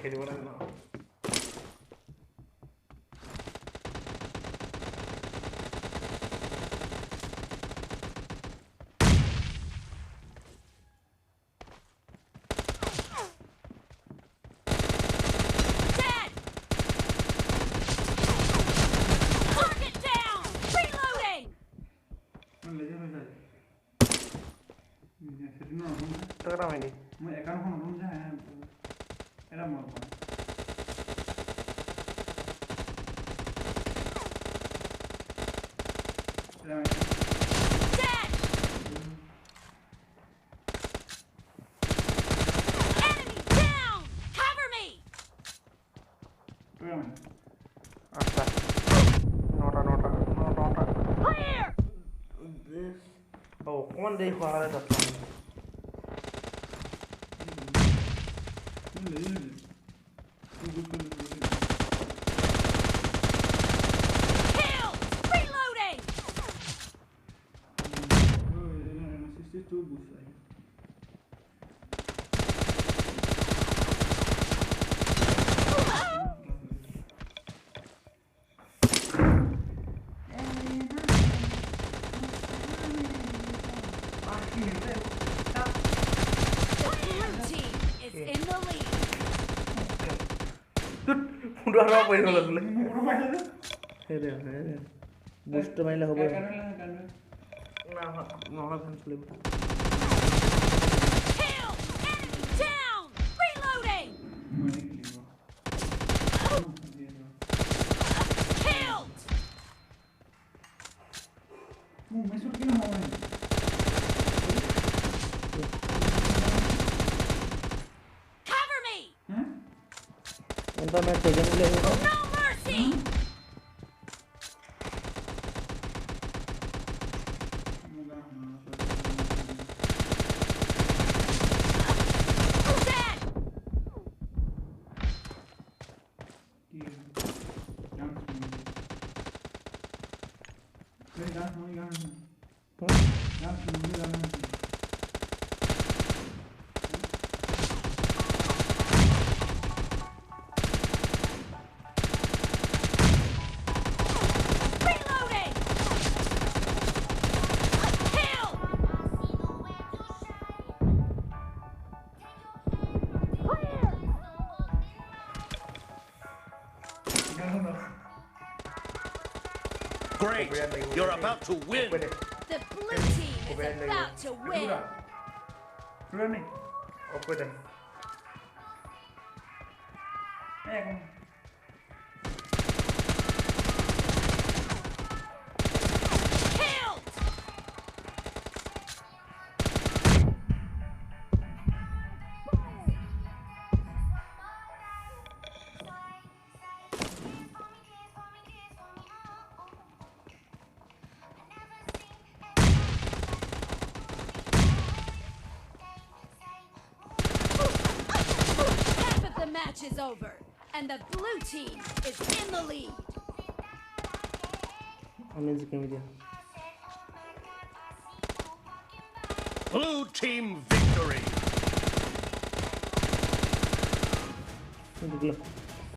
খেলিব লাগিব Tara maini. Mo ekan kon room ja hai. Era mor kon. Dead. Enemy down. Cover me. Tara maini. Acha. Nota. Clear. This. Oh, one day khwara da plan. Kill. Reloading. The blue team is in the lead. Udah apa ini kalau boleh? Hede. Boost main lah hobo. Nah kan sulit. Kill. Enemy down. Reloading. Killed. Cover me. Entah match second play hoga. No mercy. Dead. Reloading. Kill. Clear. Great! You're about to win! The blue team is about to win. Oke deh. Killed. Half of the match is over, and the blue team is in the lead. Amazing video. Blue team victory! Ini dulu.